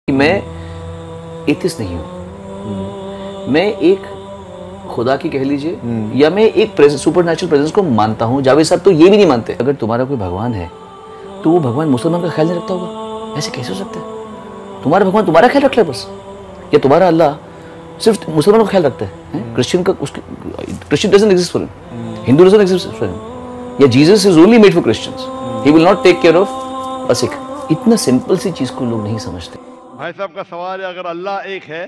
میں ایتھسٹ نہیں ہوں، میں ایک خدا کی کہہ لیجئے یا میں ایک سپر نیچرل پریزنس کو مانتا ہوں۔ جاوید صاحب تو یہ بھی نہیں مانتے۔ اگر تمہارا کوئی بھگوان ہے تو وہ بھگوان مسلمان کا خیال نہیں رکھتا ہوگا؟ ایسے کیسے ہو سکتا ہے؟ تمہارا بھگوان تمہارا خیال رکھ لے بس، یا تمہارا اللہ صرف مسلمانوں کا خیال رکھتا ہے؟ کرسچن کا کرسچن ڈزنٹ ایگزسٹ فار ہم، ہندو ڈزنٹ ایگزسٹ فار ہم، یا Jesus is only made for Christians, he will not take care of a سکھ۔ اتنا سمپل سی چیز کو لوگ نہیں سمجھتے۔ بھائی صاحب کا سوال ہے، اگر اللہ ایک ہے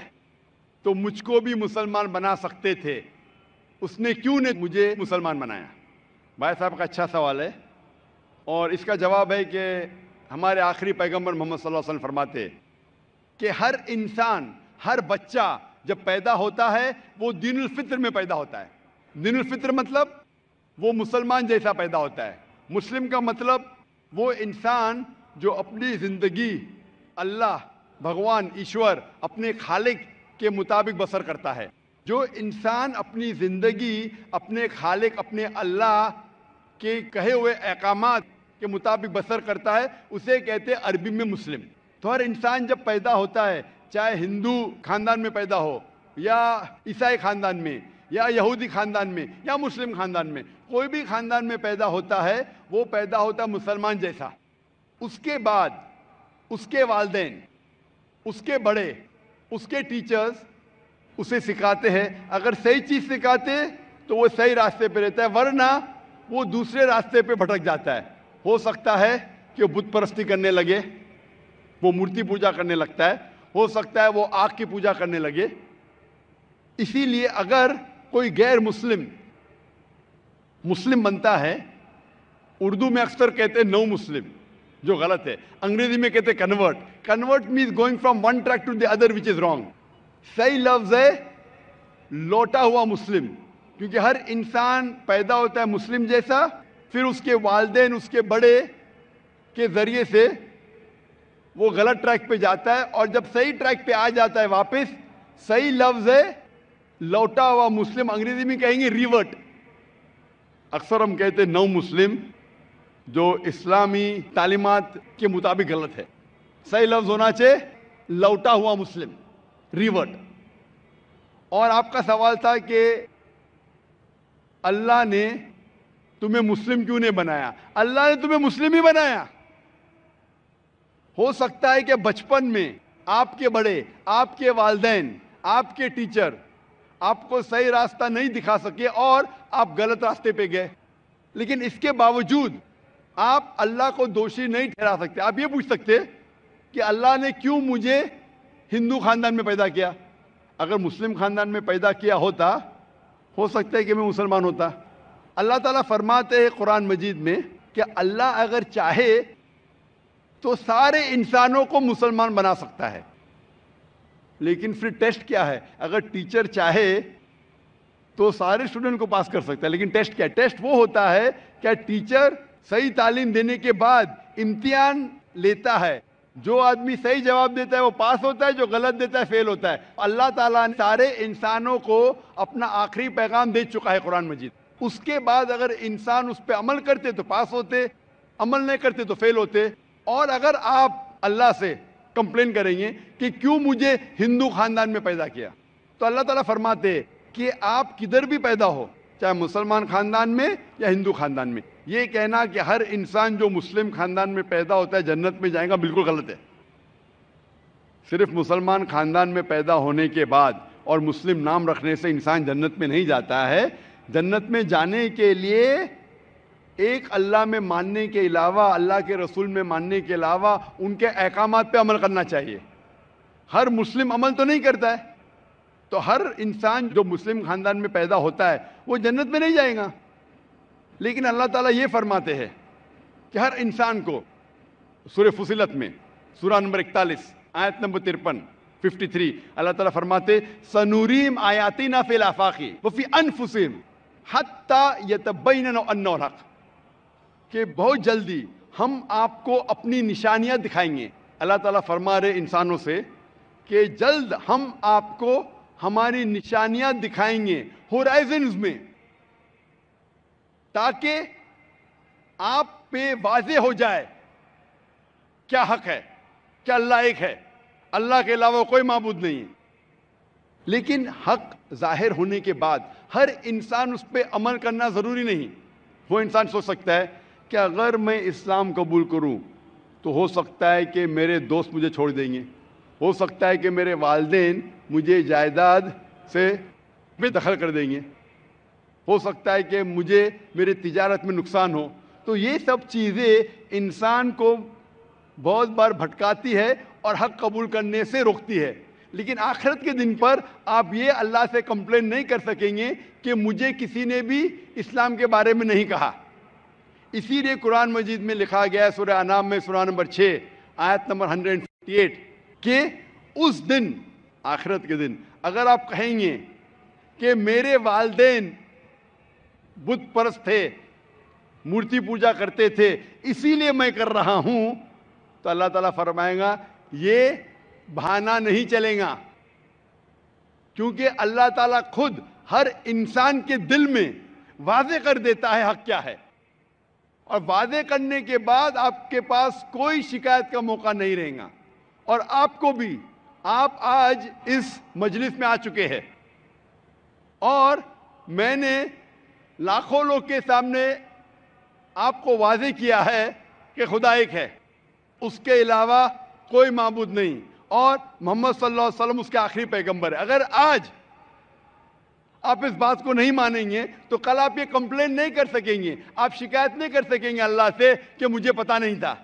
تو مجھ کو بھی مسلمان بنا سکتے تھے، اس نے کیوں نے مجھے مسلمان بنایا؟ بھائی صاحب کا اچھا سوال ہے، اور اس کا جواب ہے کہ ہمارے آخری پیغمبر محمد صلی اللہ علیہ وسلم فرماتے ہیں کہ ہر انسان، ہر بچہ جب پیدا ہوتا ہے وہ دین الفطر میں پیدا ہوتا ہے۔ دین الفطر مطلب وہ مسلمان جیسا پیدا ہوتا ہے۔ مسلم کا مطلب وہ انسان جو اپنی زندگی اللہ، بھگوان، ایشور، اپنے خالق کے مطابق بسر کرتا ہے۔ جو انسان اپنی زندگی اپنے خالق، اپنے اللہ کے کہے ہوئے احکامات کے مطابق بسر کرتا ہے، اسے کہتے ہیں عربی میں مسلم۔ تو ہر انسان جب پیدا ہوتا ہے، چاہے ہندو خاندان میں پیدا ہو، یا عیسائی خاندان میں، یا یہودی خاندان میں، یا مسلم خاندان میں، کوئی بھی خاندان میں پیدا ہوتا ہے، وہ پیدا ہوتا ہے مسلمان جیسا۔ اس کے بعد اس کے والدین، اس کے بڑے، اس کے ٹیچرز اسے سکھاتے ہیں۔ اگر صحیح چیز سکھاتے تو وہ صحیح راستے پہ رہتا ہے، ورنہ وہ دوسرے راستے پہ بھٹک جاتا ہے۔ ہو سکتا ہے کہ وہ بت پرستی کرنے لگے، وہ مورتی پوجا کرنے لگتا ہے، ہو سکتا ہے وہ آگ کی پوجا کرنے لگے۔ اسی لیے اگر کوئی غیر مسلم مسلم بنتا ہے، اردو میں اکثر کہتے ہیں نو مسلم، جو غلط ہے، انگریزی میں کہتے ہیں convert. Convert means going from one track to the other which is wrong۔ صحیح لفظ ہے لوٹا ہوا مسلم، کیونکہ ہر انسان پیدا ہوتا ہے مسلم جیسا، پھر اس کے والدین، اس کے بڑے کے ذریعے سے وہ غلط ٹریک پہ جاتا ہے، اور جب صحیح ٹریک پہ آ جاتا ہے واپس، صحیح لفظ ہے لوٹا ہوا مسلم، انگریزی میں کہیں گے ریورٹ۔ اکثر ہم کہتے ہیں نو مسلم، جو اسلامی تعلیمات کے مطابق غلط ہے۔ صحیح لفظ ہونا چاہیے لوٹا ہوا مسلم، ریورٹ۔ اور آپ کا سوال تھا کہ اللہ نے تمہیں مسلم کیوں نہیں بنایا؟ اللہ نے تمہیں مسلم ہی بنایا۔ ہو سکتا ہے کہ بچپن میں آپ کے بڑے، آپ کے والدین، آپ کے ٹیچر آپ کو صحیح راستہ نہیں دکھا سکے اور آپ غلط راستے پہ گئے، لیکن اس کے باوجود آپ اللہ کو دوشی نہیں ٹھہرا سکتے۔ آپ یہ پوچھ سکتے کہ اللہ نے کیوں مجھے ہندو خاندان میں پیدا کیا؟ اگر مسلم خاندان میں پیدا کیا ہوتا، ہو سکتا ہے کہ میں مسلمان ہوتا۔ اللہ تعالیٰ فرماتے ہیں قرآن مجید میں کہ اللہ اگر چاہے تو سارے انسانوں کو مسلمان بنا سکتا ہے، لیکن پھر ٹیسٹ کیا ہے؟ اگر ٹیچر چاہے تو سارے اسٹوڈنٹ کو پاس کر سکتا ہے، لیکن ٹیسٹ کیا ہے؟ ٹیسٹ وہ ہوتا ہے کہ ٹیچر صحیح تعلیم دینے کے بعد امتحان لیتا ہے، جو آدمی صحیح جواب دیتا ہے وہ پاس ہوتا ہے، جو غلط دیتا ہے فیل ہوتا ہے۔ اللہ تعالیٰ نے سارے انسانوں کو اپنا آخری پیغام دے چکا ہے قرآن مجید۔ اس کے بعد اگر انسان اس پہ عمل کرتے تو پاس ہوتے، عمل نہیں کرتے تو فیل ہوتے۔ اور اگر آپ اللہ سے کمپلین کریں گے کہ کیوں مجھے ہندو خاندان میں پیدا کیا، تو اللہ تعالیٰ فرماتے کہ آپ کدھر بھی پیدا ہو، چاہے مسلمان خاندان میں یا ہندو خاندان میں، یہ کہنا کہ ہر انسان جو مسلم خاندان میں پیدا ہوتا ہے جنت میں جائے گا، بالکل غلط ہے۔ صرف مسلمان خاندان میں پیدا ہونے کے بعد اور مسلم نام رکھنے سے انسان جنت میں نہیں جاتا ہے۔ جنت میں جانے کے لیے ایک اللہ میں ماننے کے علاوہ، اللہ کے رسول میں ماننے کے علاوہ ان کے احکامات پہ عمل کرنا چاہیے۔ ہر مسلم عمل تو نہیں کرتا ہے، تو ہر انسان جو مسلم خاندان میں پیدا ہوتا ہے وہ جنت میں نہیں جائے گا۔ لیکن اللہ تعالیٰ یہ فرماتے ہیں کہ ہر انسان کو، سورہ فصلت میں سورہ نمبر 41 آیت نمبر 53 اللہ تعالیٰ فرماتے سنوریم آیاتنا فی الآفاق وفی انفسہم حتی یتبین انہ الحق، کہ بہت جلدی ہم آپ کو اپنی نشانیاں دکھائیں گے۔ اللہ تعالیٰ فرما رہے انسانوں سے کہ جلد ہم آپ کو ہماری نشانیاں دکھائیں گے ہورائزنز میں، تاکہ آپ پہ واضح ہو جائے کیا حق ہے، کیا اللہ ایک ہے۔ اللہ کے علاوہ کوئی معبود نہیں ہے. لیکن حق ظاہر ہونے کے بعد ہر انسان اس پہ عمل کرنا ضروری نہیں. وہ انسان سوچ سکتا ہے کہ اگر میں اسلام قبول کروں تو ہو سکتا ہے کہ میرے دوست مجھے چھوڑ دیں گے, ہو سکتا ہے کہ میرے والدین مجھے جائیداد سے بے دخل کر دیں گے, ہو سکتا ہے کہ مجھے میرے تجارت میں نقصان ہو. تو یہ سب چیزیں انسان کو بہت بار بھٹکاتی ہے اور حق قبول کرنے سے روکتی ہے. لیکن آخرت کے دن پر آپ یہ اللہ سے کمپلین نہیں کر سکیں گے کہ مجھے کسی نے بھی اسلام کے بارے میں نہیں کہا. اسی لیے قرآن مجید میں لکھا گیا ہے سورہ انعام میں سورہ نمبر 6 آیت نمبر 158 کہ اس دن, آخرت کے دن, اگر آپ کہیں گے کہ میرے والدین بت پرست تھے, مورتی پوجا کرتے تھے, اسی لیے میں کر رہا ہوں, تو اللہ تعالیٰ فرمائے گا یہ بہانہ نہیں چلے گا, کیونکہ اللہ تعالیٰ خود ہر انسان کے دل میں واضح کر دیتا ہے حق کیا ہے, اور واضح کرنے کے بعد آپ کے پاس کوئی شکایت کا موقع نہیں رہے گا. اور آپ کو بھی, آپ آج اس مجلس میں آ چکے ہیں اور میں نے لاکھوں لوگ کے سامنے آپ کو واضح کیا ہے کہ خدا ایک ہے, اس کے علاوہ کوئی معبود نہیں, اور محمد صلی اللہ علیہ وسلم اس کے آخری پیغمبر ہے. اگر آج آپ اس بات کو نہیں مانیں گے تو کل آپ یہ کمپلین نہیں کر سکیں گے, آپ شکایت نہیں کر سکیں گے اللہ سے کہ مجھے پتا نہیں تھا.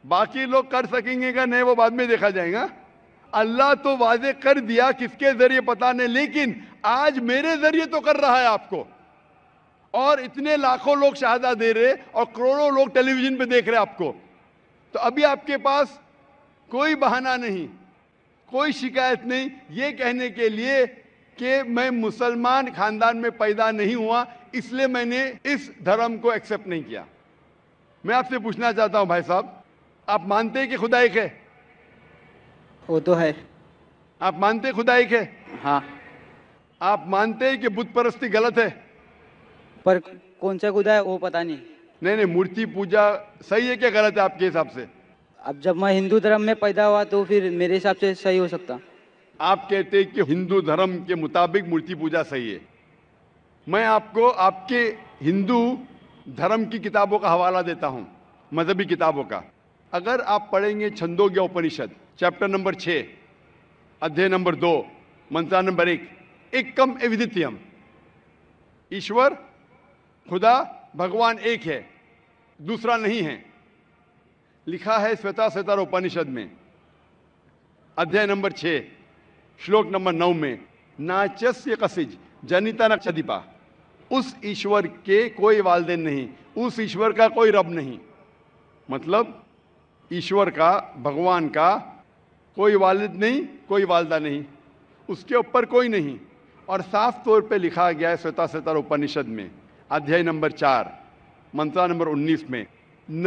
باقی لوگ کر سکیں گے کہ نہیں, وہ بعد میں دیکھا جائے گا. اللہ تو واضح کر دیا کس کے ذریعے پتا نہیں, لیکن آج میرے ذریعے تو کر رہا ہے آپ کو, اور اتنے لاکھوں لوگ شہادہ دے رہے اور کروڑوں لوگ ٹیلی ویژن پہ دیکھ رہے آپ کو. تو ابھی آپ کے پاس کوئی بہانہ نہیں, کوئی شکایت نہیں یہ کہنے کے لیے کہ میں مسلمان خاندان میں پیدا نہیں ہوا اس لیے میں نے اس دھرم کو ایکسیپٹ نہیں کیا. میں آپ سے پوچھنا چاہتا ہوں بھائی صاحب, آپ مانتے ہیں کہ خدا ایک ہے؟ وہ تو ہے. آپ مانتے ہیں خدا ایک ہے؟ ہاں. آپ مانتے ہیں کہ بت پرستی غلط ہے؟ پر کون سا خدا ہے وہ پتا نہیں. نہیں, مورتی پوجا صحیح ہے کیا غلط ہے آپ کے حساب سے؟ اب جب میں ہندو دھرم میں پیدا ہوا تو پھر میرے حساب سے صحیح ہو سکتا. آپ کہتے ہیں کہ ہندو دھرم کے مطابق مورتی پوجا صحیح ہے. میں آپ کو آپ کے ہندو دھرم کی کتابوں کا حوالہ دیتا ہوں, مذہبی کتابوں کا. اگر آپ پڑھیں گے چھندوگیا اپنشد چیپٹر نمبر 6 ادھیے نمبر 2 منترا نمبر 1, ایکم ایودتیم, ایشور خدا بھگوان ایک ہے دوسرا نہیں ہے, لکھا ہے سویتا سوتر اپنشد میں ادھیے نمبر 6 شلوک نمبر 9 میں, ناچسیہ کسج جنیتا نکشدیپا, اس ایشور کے کوئی والدین نہیں, اس ایشور کا کوئی رب نہیں. مطلب ایشور کا, بھگوان کا کوئی والد نہیں, کوئی والدہ نہیں, اس کے اوپر کوئی نہیں. اور صاف طور پہ لکھا گیا ہے سویتا سوتر اپنشد میں ادھیائے نمبر 4 منترا نمبر 19 میں, ن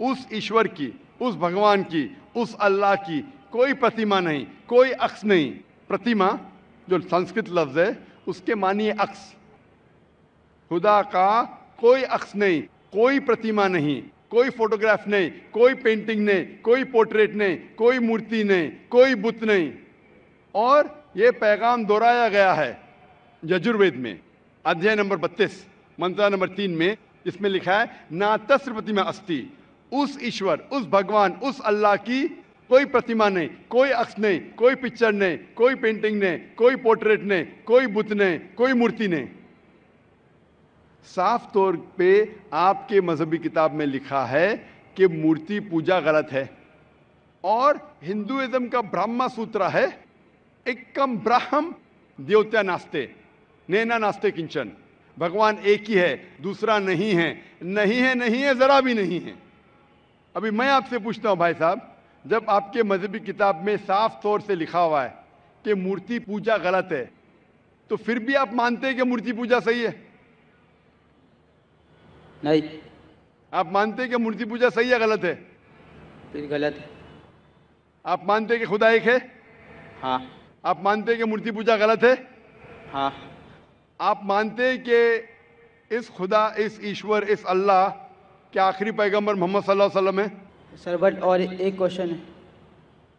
اس ایشور کی, اس بھگوان کی, اس اللہ کی کوئی پرتیما نہیں, کوئی عکس نہیں. پرتیما جو سنسکرت لفظ ہے اس کے معنی ہے عکس. خدا کا کوئی عکس نہیں, کوئی پرتیما نہیں, کوئی فوٹوگراف نہیں, کوئی پینٹنگ نہیں, کوئی پورٹریٹ نہیں, کوئی مورتی نہیں, کوئی بت نہیں. اور یہ پیغام دہرایا گیا ہے یجروید میں ادھیائے نمبر 32 منترا نمبر 3 میں, جس میں لکھا ہے نا تسر پرتیما استی, اس ایشور, اس بھگوان, اس اللہ کی کوئی پرتیما نہیں, کوئی عکس نہیں, کوئی پکچر نہیں, کوئی پینٹنگ نہیں, کوئی پورٹریٹ نہیں, کوئی بت نہیں, کوئی مورتی نہیں. صاف طور پہ آپ کے مذہبی کتاب میں لکھا ہے کہ مورتی پوجا غلط ہے. اور ہندوازم کا برہما سوترا ہے, ایکم براہم دیوتیا ناستے نینا ناستے کنچن, بھگوان ایک ہی ہے دوسرا نہیں ہے, نہیں ہے, نہیں ہے, ذرا بھی نہیں ہے. ابھی میں آپ سے پوچھتا ہوں بھائی صاحب, جب آپ کے مذہبی کتاب میں صاف طور سے لکھا ہوا ہے کہ مورتی پوجا غلط ہے, تو پھر بھی آپ مانتے ہیں کہ مورتی پوجا صحیح ہے؟ نہیں. آپ مانتے ہیں کہ مورتی پوجا صحیح ہے غلط ہے؟ پھر غلط ہے. آپ مانتے ہیں کہ خدا ایک ہے؟ ہاں. آپ مانتے ہیں کہ مورتی پوجا غلط ہے؟ ہاں. آپ مانتے ہیں کہ اس خدا, اس ایشور, اس اللہ کے آخری پیغمبر محمد صلی اللہ علیہ وسلم ہے؟ سر بٹ اور ایک کوشچن ہے.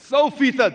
100%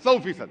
100%,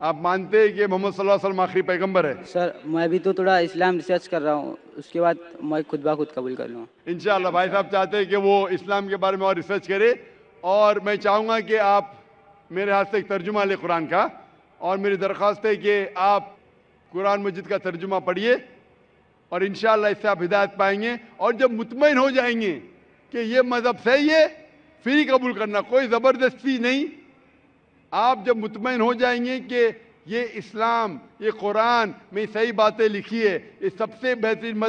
آپ مانتے ہیں کہ محمد صلی اللہ علیہ وسلم آخری پیغمبر ہے؟ سر میں بھی تو تھوڑا اسلام ریسرچ کر رہا ہوں، اس کے بعد میں خود بخود قبول کر لوں گا انشاءاللہ بھائی صاحب چاہتے ہیں کہ وہ اسلام کے بارے میں اور ریسرچ کرے، اور میں چاہوں گا کہ آپ میرے ہاتھ سے ایک ترجمہ لیں قرآن کا، اور میری درخواست ہے کہ آپ قرآن مجید کا ترجمہ پڑھیے، اور انشاءاللہ اس سے آپ ہدایت پائیں گے، اور جب مطمئن ہو جائیں گے کہ یہ مذہب صحیح ہے پھر ہی قبول کرنا، کوئی زبردستی نہیں۔ آپ جب مطمئن ہو جائیں گے کہ یہ اسلام، یہ قرآن میں صحیح باتیں لکھی ہے، یہ سب سے بہترین مذہب